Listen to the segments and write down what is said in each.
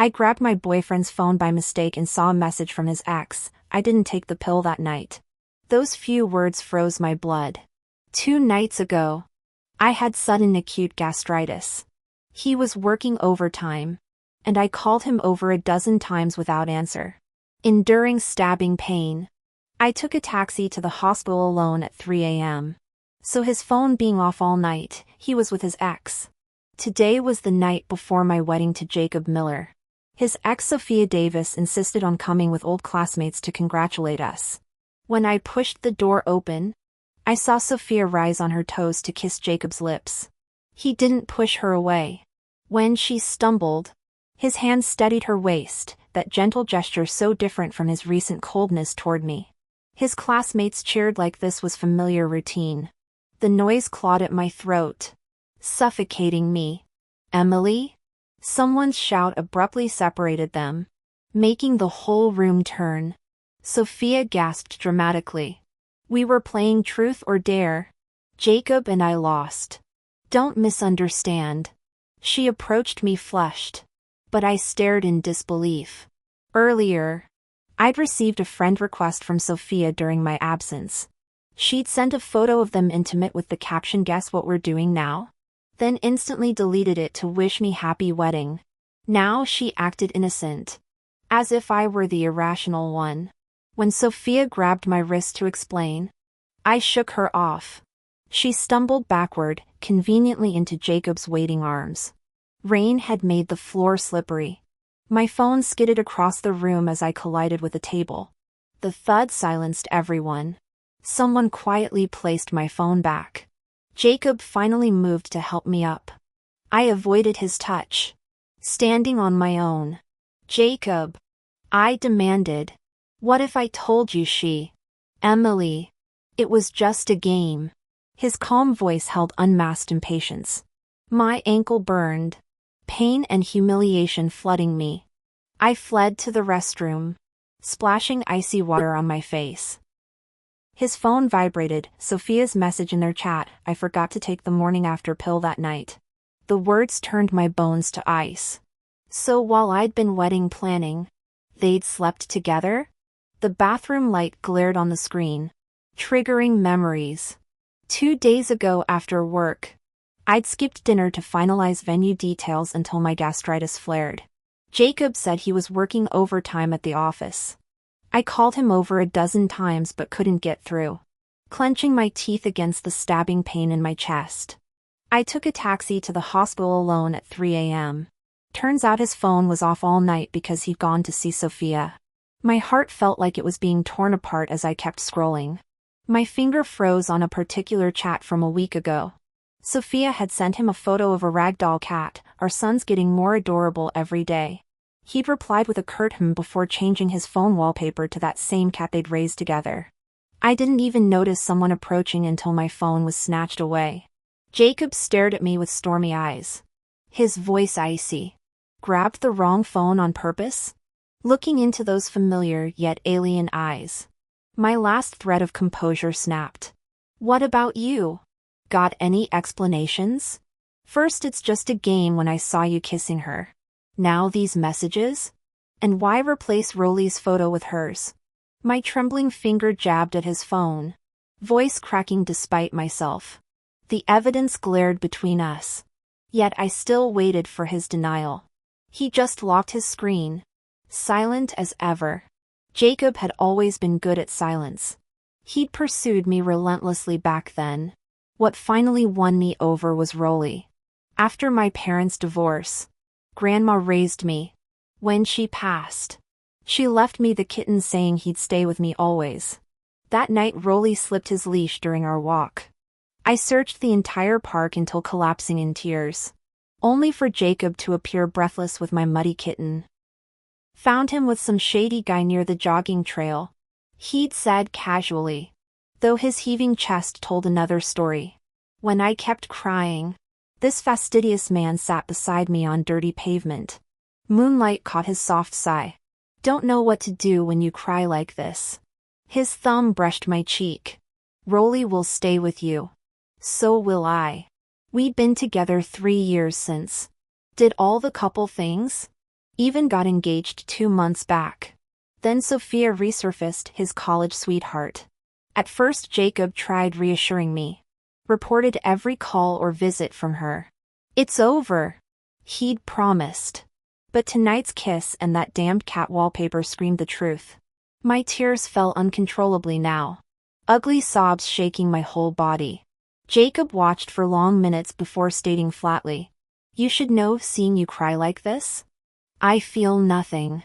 I grabbed my boyfriend's phone by mistake and saw a message from his ex. I didn't take the pill that night. Those few words froze my blood. 2 nights ago, I had sudden acute gastritis. He was working overtime, and I called him over a dozen times without answer. Enduring stabbing pain. I took a taxi to the hospital alone at 3 a.m. So his phone being off all night, he was with his ex. Today was the night before my wedding to Jacob Miller. His ex Sophia Davis insisted on coming with old classmates to congratulate us. When I pushed the door open, I saw Sophia rise on her toes to kiss Jacob's lips. He didn't push her away. When she stumbled, his hand steadied her waist, that gentle gesture so different from his recent coldness toward me. His classmates cheered like this was familiar routine. The noise clawed at my throat, suffocating me. "Emily?" Someone's shout abruptly separated them, making the whole room turn. Sophia gasped dramatically. We were playing Truth or Dare. Jacob and I lost. Don't misunderstand. She approached me flushed, but I stared in disbelief. Earlier, I'd received a friend request from Sophia during my absence. She'd sent a photo of them intimate with the caption, "Guess what we're doing now?" Then instantly deleted it to wish me happy wedding. Now she acted innocent, as if I were the irrational one. When Sophia grabbed my wrist to explain, I shook her off. She stumbled backward, conveniently into Jacob's waiting arms. Rain had made the floor slippery. My phone skidded across the room as I collided with a table. The thud silenced everyone. Someone quietly placed my phone back. Jacob finally moved to help me up. I avoided his touch, standing on my own. "Jacob," I demanded. "What if I told you she..." "Emily, it was just a game." His calm voice held unmasked impatience. My ankle burned, pain and humiliation flooding me. I fled to the restroom, splashing icy water on my face. His phone vibrated, Sophia's message in their chat, "I forgot to take the morning after pill that night." The words turned my bones to ice. So while I'd been wedding planning, they'd slept together? The bathroom light glared on the screen, triggering memories. 2 days ago after work, I'd skipped dinner to finalize venue details until my gastritis flared. Jacob said he was working overtime at the office. I called him over a dozen times but couldn't get through, clenching my teeth against the stabbing pain in my chest. I took a taxi to the hospital alone at 3 a.m. Turns out his phone was off all night because he'd gone to see Sophia. My heart felt like it was being torn apart as I kept scrolling. My finger froze on a particular chat from a week ago. Sophia had sent him a photo of a ragdoll cat, "Our son's getting more adorable every day." He'd replied with a curt before changing his phone wallpaper to that same cat they'd raised together. I didn't even notice someone approaching until my phone was snatched away. Jacob stared at me with stormy eyes, his voice icy. "Grabbed the wrong phone on purpose?" Looking into those familiar yet alien eyes, my last thread of composure snapped. "What about you? Got any explanations? First it's just a game when I saw you kissing her. Now these messages? And why replace Rolly's photo with hers?" My trembling finger jabbed at his phone, voice cracking despite myself. The evidence glared between us. Yet I still waited for his denial. He just locked his screen, silent as ever. Jacob had always been good at silence. He'd pursued me relentlessly back then. What finally won me over was Rolly. After my parents' divorce, Grandma raised me. When she passed, she left me the kitten saying he'd stay with me always. That night Rolly slipped his leash during our walk. I searched the entire park until collapsing in tears, only for Jacob to appear breathless with my muddy kitten. "Found him with some shady guy near the jogging trail," he'd said casually, though his heaving chest told another story. When I kept crying, this fastidious man sat beside me on dirty pavement. Moonlight caught his soft sigh. "Don't know what to do when you cry like this." His thumb brushed my cheek. "Rolly will stay with you. So will I. We'd been together 3 years since. Did all the couple things. Even got engaged 2 months back. Then Sophia resurfaced, his college sweetheart. At first Jacob tried reassuring me. Reported every call or visit from her. It's over, he'd promised. But tonight's kiss and that damned cat wallpaper screamed the truth. My tears fell uncontrollably now. Ugly sobs shaking my whole body. Jacob watched for long minutes before stating flatly, "You should know, seeing you cry like this? I feel nothing."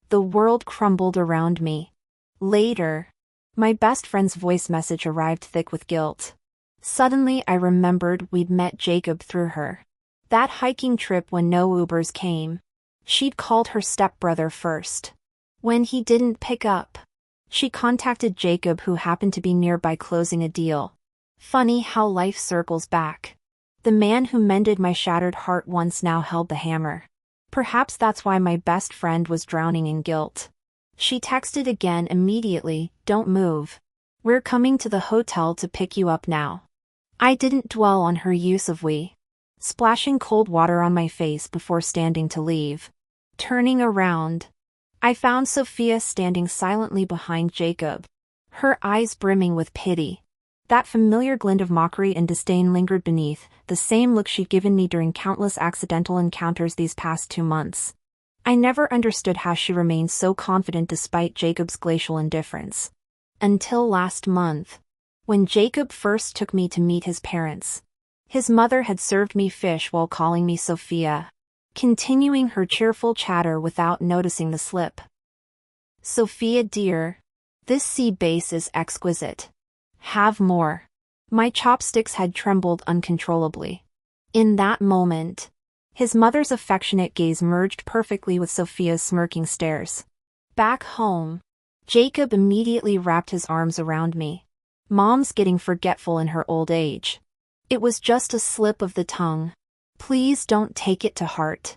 The world crumbled around me. Later, my best friend's voice message arrived thick with guilt. Suddenly I remembered we'd met Jacob through her. That hiking trip when no Ubers came. She'd called her stepbrother first. When he didn't pick up, she contacted Jacob, who happened to be nearby closing a deal. Funny how life circles back. The man who mended my shattered heart once now held the hammer. Perhaps that's why my best friend was drowning in guilt. She texted again immediately, "Don't move. We're coming to the hotel to pick you up now." I didn't dwell on her use of we. Splashing cold water on my face before standing to leave. Turning around, I found Sophia standing silently behind Jacob. Her eyes brimming with pity. That familiar glint of mockery and disdain lingered beneath, the same look she'd given me during countless accidental encounters these past 2 months. I never understood how she remained so confident despite Jacob's glacial indifference. Until last month, when Jacob first took me to meet his parents. His mother had served me fish while calling me Sophia, continuing her cheerful chatter without noticing the slip. "Sophia dear, this sea bass is exquisite. Have more." My chopsticks had trembled uncontrollably. In that moment, his mother's affectionate gaze merged perfectly with Sophia's smirking stares. Back home, Jacob immediately wrapped his arms around me. "Mom's getting forgetful in her old age. It was just a slip of the tongue. Please don't take it to heart."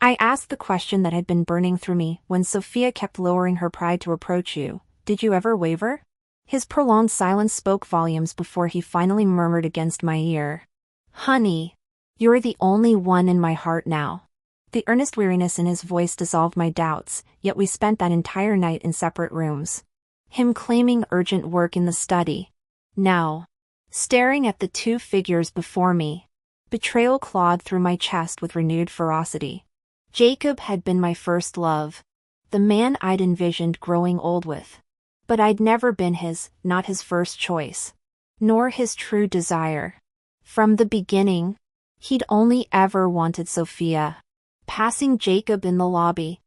I asked the question that had been burning through me when Sophia kept lowering her pride to approach you. "Did you ever waver?" His prolonged silence spoke volumes before he finally murmured against my ear, "Honey, you're the only one in my heart now." The earnest weariness in his voice dissolved my doubts, yet we spent that entire night in separate rooms. Him claiming urgent work in the study. Now, staring at the two figures before me. Betrayal clawed through my chest with renewed ferocity. Jacob had been my first love. The man I'd envisioned growing old with. But I'd never been his, not his first choice. Nor his true desire. From the beginning, he'd only ever wanted Sophia. Passing Jacob in the lobby,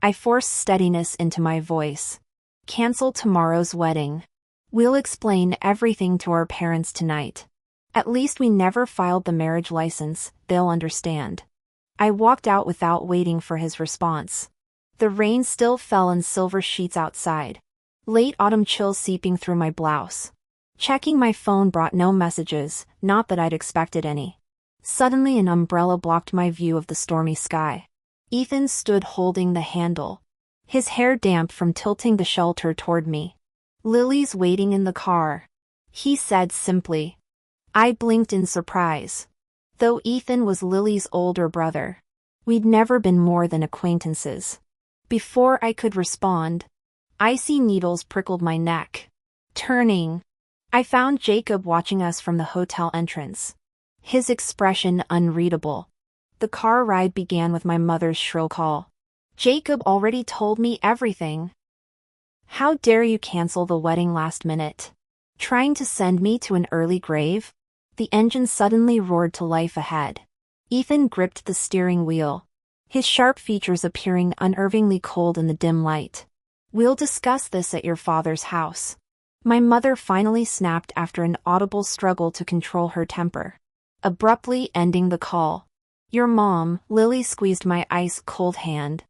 I forced steadiness into my voice. "Cancel tomorrow's wedding. We'll explain everything to our parents tonight. At least we never filed the marriage license, they'll understand." I walked out without waiting for his response. The rain still fell in silver sheets outside. Late autumn chills seeping through my blouse. Checking my phone brought no messages, not that I'd expected any. Suddenly an umbrella blocked my view of the stormy sky. Ethan stood holding the handle. His hair damp from tilting the shelter toward me. "Lily's waiting in the car," he said simply. I blinked in surprise. Though Ethan was Lily's older brother, we'd never been more than acquaintances. Before I could respond, icy needles prickled my neck. Turning, I found Jacob watching us from the hotel entrance. His expression unreadable. The car ride began with my mother's shrill call. "Jacob already told me everything. How dare you cancel the wedding last minute? Trying to send me to an early grave?" The engine suddenly roared to life ahead. Ethan gripped the steering wheel, his sharp features appearing unnervingly cold in the dim light. "We'll discuss this at your father's house." My mother finally snapped after an audible struggle to control her temper, abruptly ending the call. "Your mom," Lily squeezed my ice-cold hand,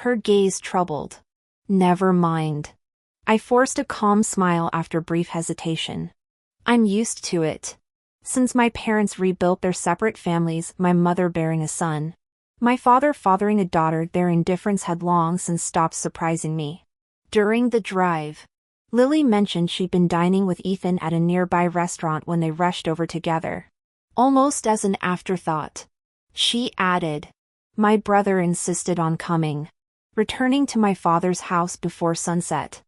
her gaze troubled. "Never mind." I forced a calm smile after brief hesitation. "I'm used to it. Since my parents rebuilt their separate families, my mother bearing a son, my father fathering a daughter, their indifference had long since stopped surprising me." During the drive, Lily mentioned she'd been dining with Ethan at a nearby restaurant when they rushed over together. Almost as an afterthought, she added, My brother insisted on coming. Returning to my father's house before sunset,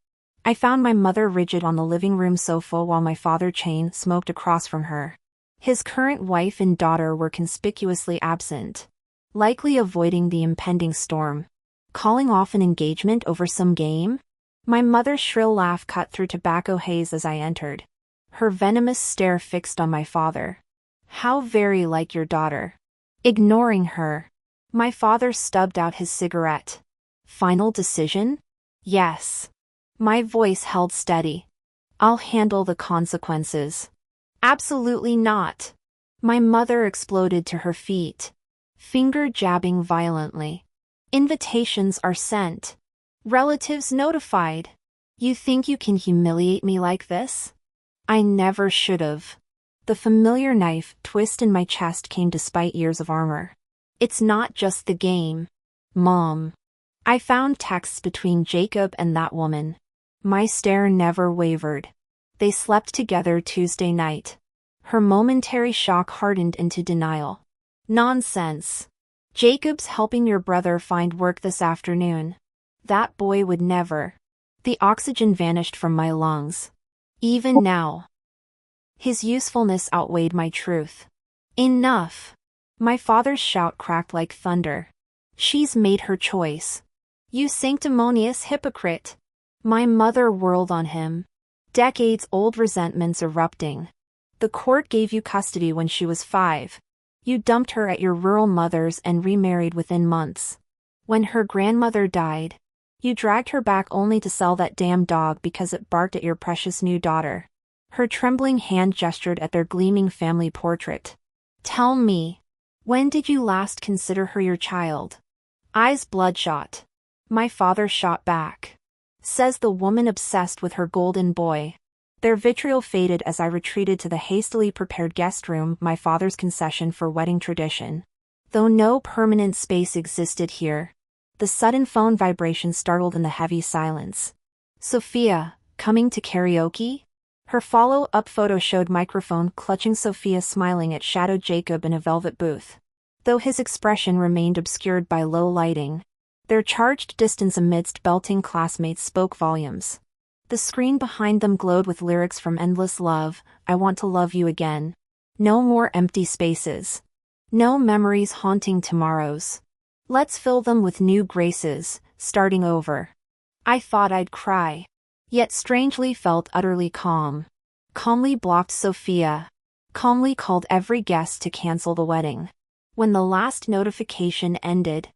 I found my mother rigid on the living room sofa while my father chain smoked across from her. His current wife and daughter were conspicuously absent, likely avoiding the impending storm. Calling off an engagement over some game? My mother's shrill laugh cut through tobacco haze as I entered, her venomous stare fixed on my father. How very like your daughter. Ignoring her, my father stubbed out his cigarette. Final decision? Yes. My voice held steady. I'll handle the consequences. Absolutely not. My mother exploded to her feet, finger jabbing violently. Invitations are sent. Relatives notified. You think you can humiliate me like this? I never should've. The familiar knife twist in my chest came despite years of armor. It's not just the game, Mom. I found texts between Jacob and that woman. My stare never wavered. They slept together Tuesday night. Her momentary shock hardened into denial. Nonsense. Jacob's helping your brother find work this afternoon. That boy would never. The oxygen vanished from my lungs. Even now. His usefulness outweighed my truth. Enough. My father's shout cracked like thunder. She's made her choice. You sanctimonious hypocrite. My mother whirled on him. Decades-old resentments erupting. The court gave you custody when she was 5. You dumped her at your rural mother's and remarried within months. When her grandmother died, you dragged her back only to sell that damn dog because it barked at your precious new daughter. Her trembling hand gestured at their gleaming family portrait. Tell me, when did you last consider her your child? Eyes bloodshot. My father shot back. Says the woman obsessed with her golden boy. Their vitriol faded as I retreated to the hastily prepared guest room, my father's concession for wedding tradition. Though no permanent space existed here, the sudden phone vibration startled in the heavy silence. Sophia, coming to karaoke? Her follow-up photo showed microphone clutching Sophia smiling at shadowed Jacob in a velvet booth. Though his expression remained obscured by low lighting, their charged distance amidst belting classmates spoke volumes. The screen behind them glowed with lyrics from Endless Love, I Want to Love You Again. No more empty spaces. No memories haunting tomorrows. Let's fill them with new graces, starting over. I thought I'd cry. Yet strangely felt utterly calm. Calmly blocked Sophia. Calmly called every guest to cancel the wedding. When the last notification ended,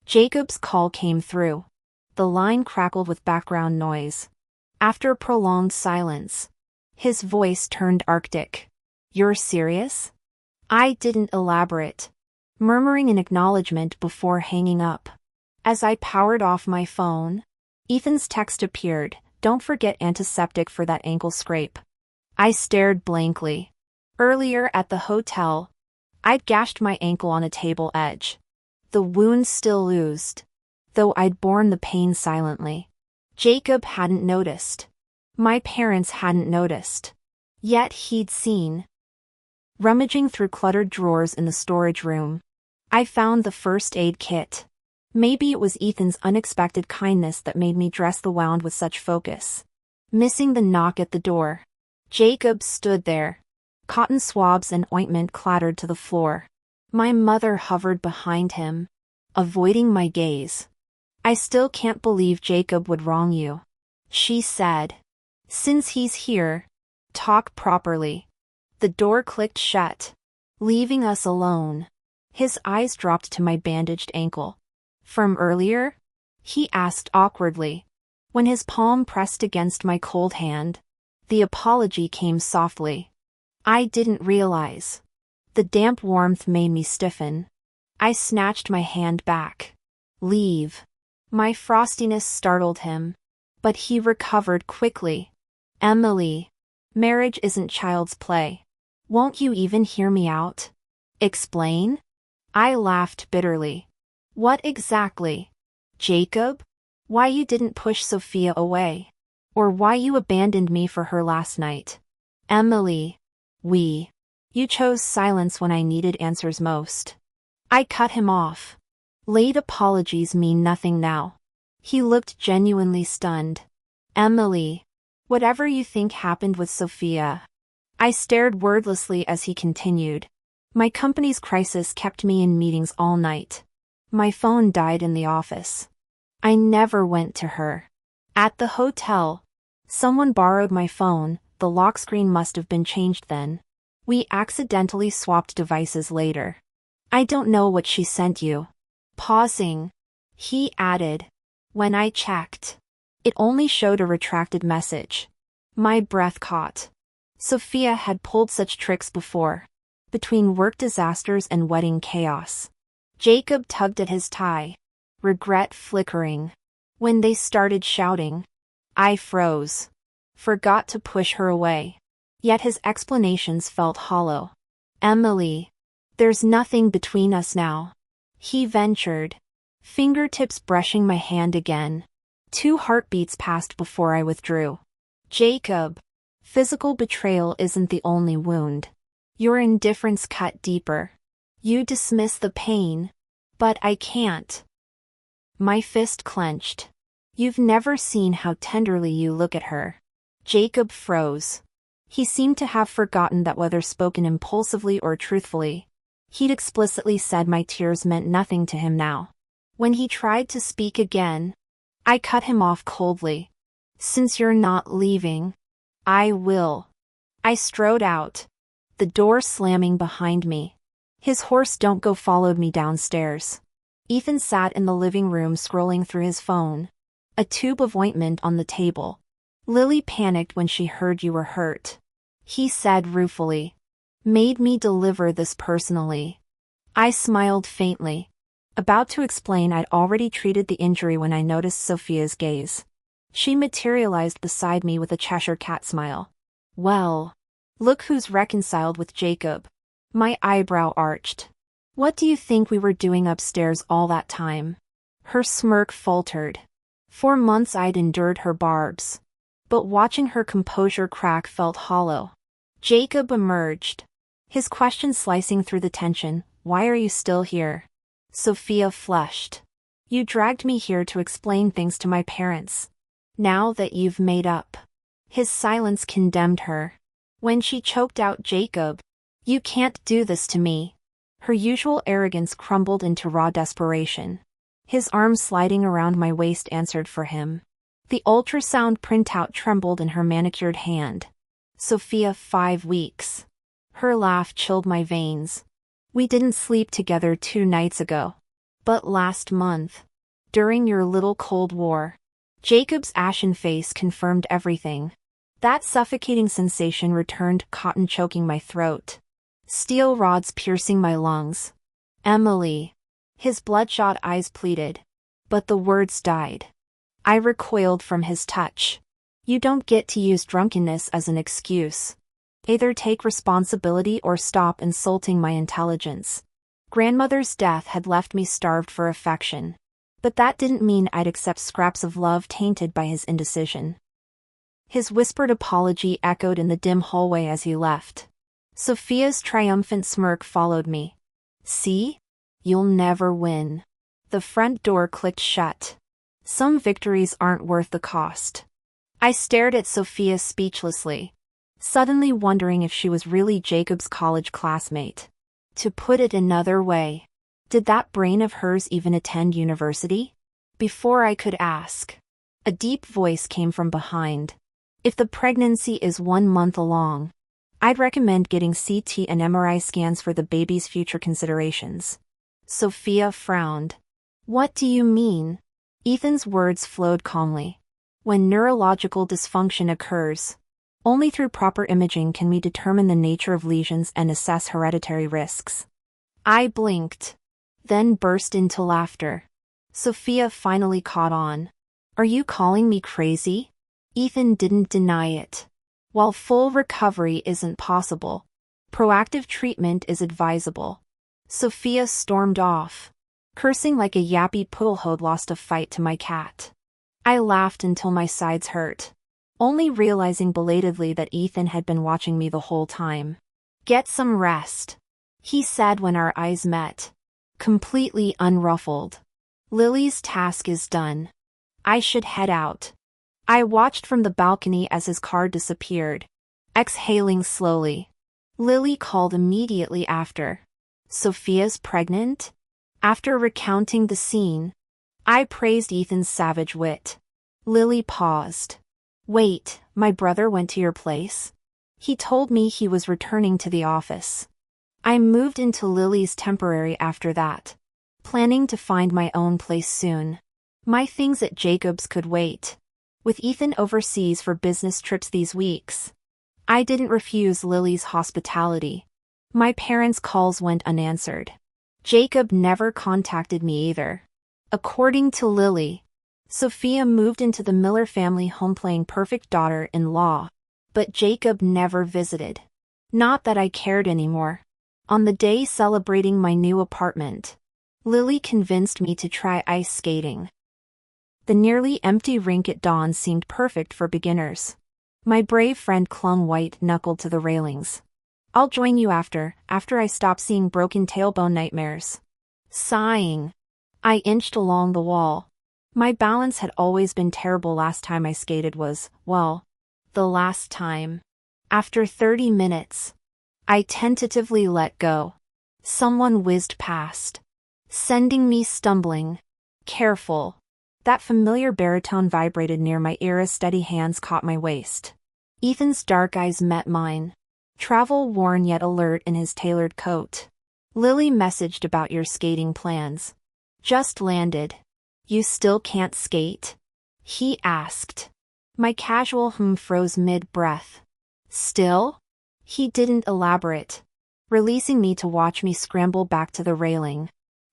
Jacob's call came through. The line crackled with background noise. After prolonged silence, his voice turned arctic. You're serious? I didn't elaborate, murmuring an acknowledgement before hanging up. As I powered off my phone, Ethan's text appeared, don't forget antiseptic for that ankle scrape. I stared blankly. Earlier at the hotel, I'd gashed my ankle on a table edge. The wound still oozed, though I'd borne the pain silently. Jacob hadn't noticed. My parents hadn't noticed. Yet he'd seen. Rummaging through cluttered drawers in the storage room, I found the first aid kit. Maybe it was Ethan's unexpected kindness that made me dress the wound with such focus. Missing the knock at the door, Jacob stood there. Cotton swabs and ointment clattered to the floor. My mother hovered behind him, avoiding my gaze. I still can't believe Jacob would wrong you, she said. Since he's here, talk properly. The door clicked shut, leaving us alone. His eyes dropped to my bandaged ankle. From earlier? He asked awkwardly. When his palm pressed against my cold hand, the apology came softly. I didn't realize. The damp warmth made me stiffen. I snatched my hand back. Leave. My frostiness startled him, but he recovered quickly. Emily, marriage isn't child's play. Won't you even hear me out? Explain? I laughed bitterly. What exactly? Jacob? Why you didn't push Sophia away? Or why you abandoned me for her last night? Emily, you chose silence when I needed answers most. I cut him off. Late apologies mean nothing now. He looked genuinely stunned. Emily, whatever you think happened with Sophia. I stared wordlessly as he continued. My company's crisis kept me in meetings all night. My phone died in the office. I never went to her. At the hotel, someone borrowed my phone, the lock screen must have been changed then. We accidentally swapped devices later. I don't know what she sent you. Pausing, he added. When I checked, it only showed a retracted message. My breath caught. Sophia had pulled such tricks before. Between work disasters and wedding chaos. Jacob tugged at his tie. Regret flickering. When they started shouting, I froze. Forgot to push her away. Yet his explanations felt hollow. Emily, there's nothing between us now. He ventured. Fingertips brushing my hand again. 2 heartbeats passed before I withdrew. Jacob, physical betrayal isn't the only wound. Your indifference cut deeper. You dismiss the pain. But I can't. My fist clenched. You've never seen how tenderly you look at her. Jacob froze. He seemed to have forgotten that whether spoken impulsively or truthfully, he'd explicitly said my tears meant nothing to him now. When he tried to speak again, I cut him off coldly. Since you're not leaving, I will. I strode out. The door slamming behind me. His horse Don't Go followed me downstairs. Ethan sat in the living room scrolling through his phone. A tube of ointment on the table. Lily panicked when she heard you were hurt. He said ruefully. Made me deliver this personally. I smiled faintly. About to explain I'd already treated the injury when I noticed Sophia's gaze. She materialized beside me with a Cheshire cat smile. Well, look who's reconciled with Jacob. My eyebrow arched. What do you think we were doing upstairs all that time? Her smirk faltered. For months I'd endured her barbs. But watching her composure crack felt hollow. Jacob emerged. His question slicing through the tension. Why are you still here? Sophia flushed. You dragged me here to explain things to my parents. Now that you've made up. His silence condemned her. When she choked out Jacob, you can't do this to me. Her usual arrogance crumbled into raw desperation. His arm sliding around my waist answered for him. The ultrasound printout trembled in her manicured hand. Sophia, 5 weeks. Her laugh chilled my veins. We didn't sleep together 2 nights ago. But last month. During your little Cold War. Jacob's ashen face confirmed everything. That suffocating sensation returned, cotton choking my throat. Steel rods piercing my lungs. Emily. His bloodshot eyes pleaded. But the words died. I recoiled from his touch. You don't get to use drunkenness as an excuse. Either take responsibility or stop insulting my intelligence. Grandmother's death had left me starved for affection. But that didn't mean I'd accept scraps of love tainted by his indecision. His whispered apology echoed in the dim hallway as he left. Sophia's triumphant smirk followed me. See? You'll never win. The front door clicked shut. Some victories aren't worth the cost. I stared at Sophia speechlessly, suddenly wondering if she was really Jacob's college classmate. To put it another way, did that brain of hers even attend university? Before I could ask, a deep voice came from behind. If the pregnancy is 1 month along, I'd recommend getting CT and MRI scans for the baby's future considerations. Sophia frowned. What do you mean? Ethan's words flowed calmly. When neurological dysfunction occurs, only through proper imaging can we determine the nature of lesions and assess hereditary risks. I blinked, then burst into laughter. Sophia finally caught on. Are you calling me crazy? Ethan didn't deny it. While full recovery isn't possible, proactive treatment is advisable. Sophia stormed off, cursing like a yappy poodle who'd lost a fight to my cat. I laughed until my sides hurt, only realizing belatedly that Ethan had been watching me the whole time. Get some rest, he said when our eyes met. completely unruffled. Lily's task is done. I should head out. I watched from the balcony as his car disappeared, exhaling slowly. Lily called immediately after. Sophia's pregnant? After recounting the scene, I praised Ethan's savage wit. Lily paused. Wait, my brother went to your place? He told me he was returning to the office. I moved into Lily's temporary after that, planning to find my own place soon. My things at Jacob's could wait. With Ethan overseas for business trips these weeks, I didn't refuse Lily's hospitality. My parents' calls went unanswered. Jacob never contacted me either. According to Lily, Sophia moved into the Miller family home playing perfect daughter-in-law, but Jacob never visited. Not that I cared anymore. On the day celebrating my new apartment, Lily convinced me to try ice skating. The nearly empty rink at dawn seemed perfect for beginners. My brave friend clung white-knuckled to the railings. I'll join you after I stop seeing broken tailbone nightmares. Sighing, I inched along the wall. My balance had always been terrible. Last time I skated was, well, the last time. After 30 minutes, I tentatively let go. Someone whizzed past, sending me stumbling. Careful. That familiar baritone vibrated near my ear as steady hands caught my waist. Ethan's dark eyes met mine, travel-worn yet alert in his tailored coat. Lily messaged about your skating plans. Just landed. You still can't skate? He asked. My casual froze mid-breath. Still? He didn't elaborate, releasing me to watch me scramble back to the railing.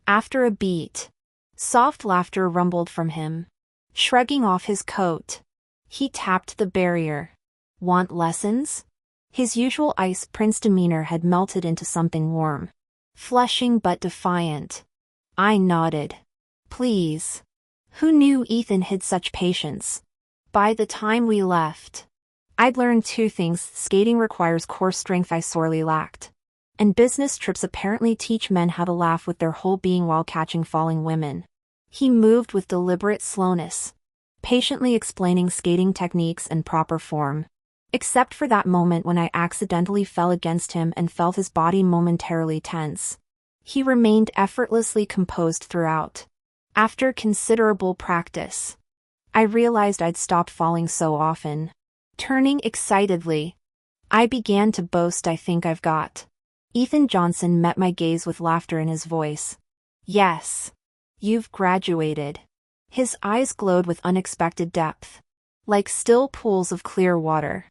After a beat, soft laughter rumbled from him. Shrugging off his coat, he tapped the barrier. Want lessons? His usual ice prince demeanor had melted into something warm, flushing but defiant. I nodded. Please. Who knew Ethan had such patience? By the time we left, I'd learned 2 things. Skating requires core strength I sorely lacked, and business trips apparently teach men how to laugh with their whole being while catching falling women. He moved with deliberate slowness, patiently explaining skating techniques and proper form. Except for that moment when I accidentally fell against him and felt his body momentarily tense, he remained effortlessly composed throughout. After considerable practice, I realized I'd stopped falling so often. Turning excitedly, I began to boast, I think I've got. Ethan Johnson met my gaze with laughter in his voice. Yes. You've graduated. His eyes glowed with unexpected depth, like still pools of clear water.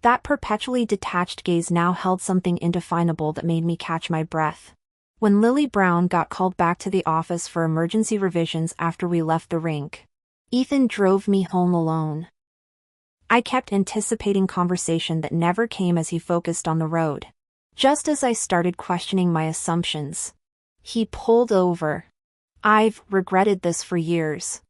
That perpetually detached gaze now held something indefinable that made me catch my breath. When Lily Brown got called back to the office for emergency revisions after we left the rink, Ethan drove me home alone. I kept anticipating conversation that never came as he focused on the road. Just as I started questioning my assumptions, he pulled over. I've regretted this for years.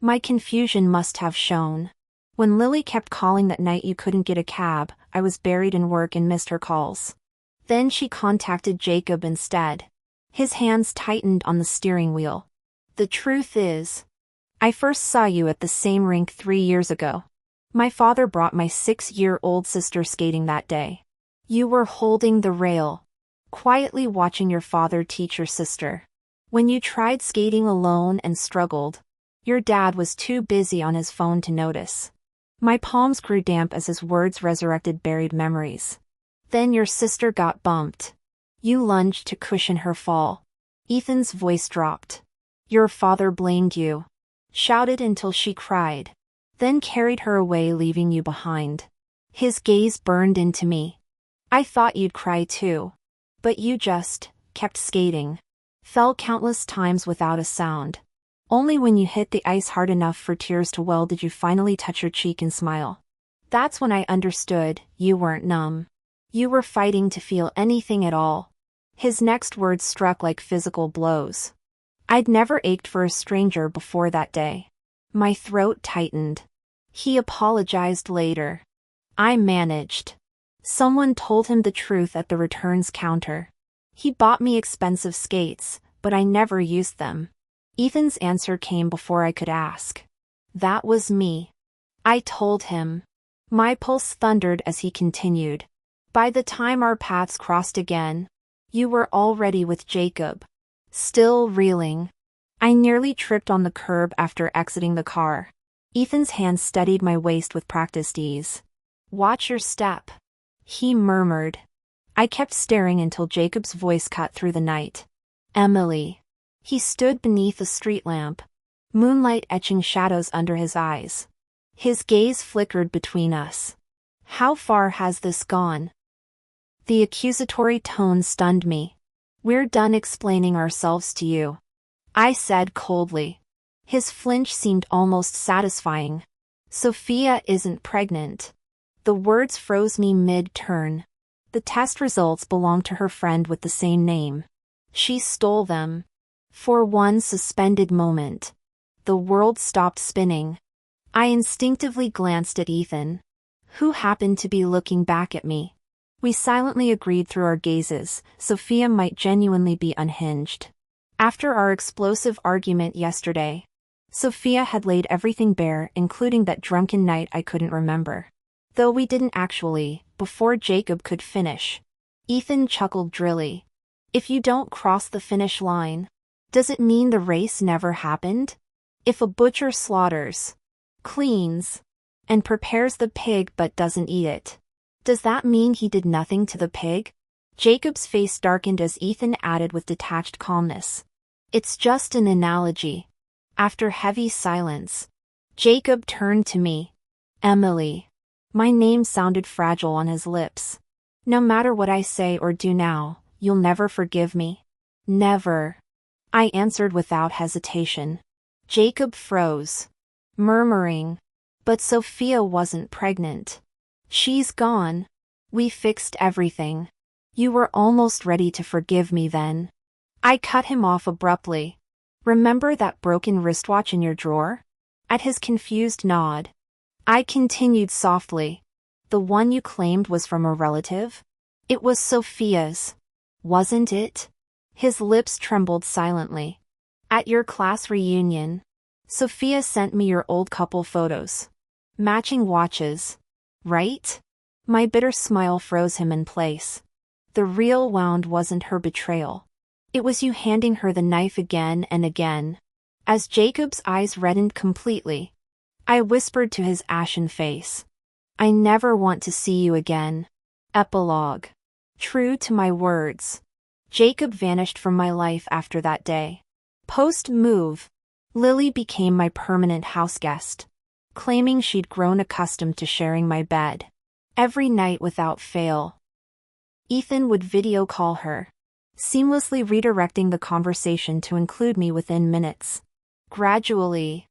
My confusion must have shown. When Lily kept calling that night you couldn't get a cab, I was buried in work and missed her calls. Then she contacted Jacob instead. His hands tightened on the steering wheel. The truth is, I first saw you at the same rink 3 years ago. My father brought my 6-year-old sister skating that day. You were holding the rail, quietly watching your father teach your sister. When you tried skating alone and struggled, your dad was too busy on his phone to notice. My palms grew damp as his words resurrected buried memories. Then your sister got bumped. You lunged to cushion her fall. Ethan's voice dropped. Your father blamed you. Shouted until she cried. Then carried her away, leaving you behind. His gaze burned into me. I thought you'd cry too. But you just kept skating. Fell countless times without a sound. Only when you hit the ice hard enough for tears to well did you finally touch her cheek and smile. That's when I understood you weren't numb. You were fighting to feel anything at all. His next words struck like physical blows. I'd never ached for a stranger before that day. My throat tightened. He apologized later. I managed. Someone told him the truth at the returns counter. He bought me expensive skates, but I never used them. Ethan's answer came before I could ask. That was me. I told him. My pulse thundered as he continued. By the time our paths crossed again, you were already with Jacob. Still reeling. I nearly tripped on the curb after exiting the car. Ethan's hand steadied my waist with practiced ease. Watch your step, he murmured. I kept staring until Jacob's voice cut through the night. Emily. He stood beneath a street lamp, moonlight etching shadows under his eyes. His gaze flickered between us. How far has this gone? The accusatory tone stunned me. We're done explaining ourselves to you, I said coldly. His flinch seemed almost satisfying. Sophia isn't pregnant. The words froze me mid-turn. The test results belonged to her friend with the same name. She stole them. For one suspended moment, the world stopped spinning. I instinctively glanced at Ethan, who happened to be looking back at me. We silently agreed through our gazes, Sophia might genuinely be unhinged. After our explosive argument yesterday, Sophia had laid everything bare, including that drunken night I couldn't remember. Though we didn't actually, before Jacob could finish. Ethan chuckled drily. If you don't cross the finish line, does it mean the race never happened? If a butcher slaughters, cleans, and prepares the pig but doesn't eat it, does that mean he did nothing to the pig? Jacob's face darkened as Ethan added with detached calmness. It's just an analogy. After heavy silence, Jacob turned to me. Emily. My name sounded fragile on his lips. No matter what I say or do now, you'll never forgive me? Never. I answered without hesitation. Jacob froze, murmuring, but Sophia wasn't pregnant. She's gone. We fixed everything. You were almost ready to forgive me then. I cut him off abruptly. Remember that broken wristwatch in your drawer? At his confused nod, I continued softly. The one you claimed was from a relative? It was Sophia's, wasn't it? His lips trembled silently. At your class reunion, Sophia sent me your old couple photos. Matching watches, right? My bitter smile froze him in place. The real wound wasn't her betrayal. It was you handing her the knife again and again. As Jacob's eyes reddened completely, I whispered to his ashen face. I never want to see you again. Epilogue. True to my words, Jacob vanished from my life after that day. Post-move, Lily became my permanent houseguest, claiming she'd grown accustomed to sharing my bed. Every night without fail, Ethan would video call her, seamlessly redirecting the conversation to include me within minutes. Gradually,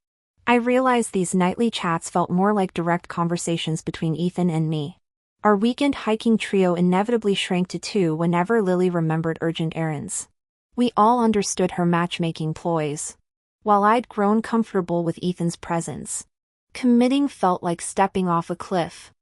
I realized these nightly chats felt more like direct conversations between Ethan and me. Our weekend hiking trio inevitably shrank to two whenever Lily remembered urgent errands. We all understood her matchmaking ploys, while I'd grown comfortable with Ethan's presence. Committing felt like stepping off a cliff.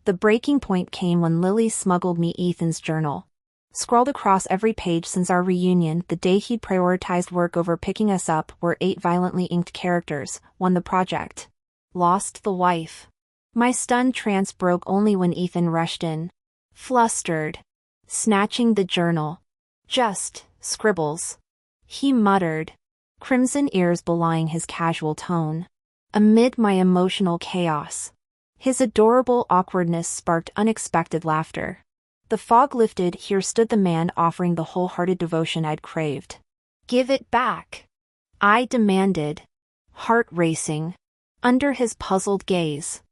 The breaking point came when Lily smuggled me Ethan's journal. Scrawled across every page since our reunion, the day he'd prioritized work over picking us up, were 8 violently inked characters. Won the project. Lost the wife. My stunned trance broke only when Ethan rushed in. Flustered. Snatching the journal. Just scribbles, he muttered, crimson ears belying his casual tone. Amid my emotional chaos, his adorable awkwardness sparked unexpected laughter. The fog lifted. Here stood the man offering the wholehearted devotion I'd craved. Give it back, I demanded, heart racing. Under his puzzled gaze,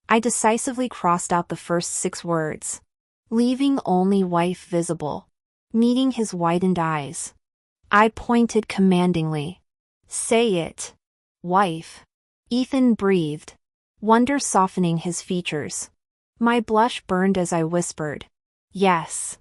I decisively crossed out the first 6 words, leaving only wife visible. Meeting his widened eyes, I pointed commandingly. Say it, wife. Ethan breathed, wonder softening his features. My blush burned as I whispered, yes.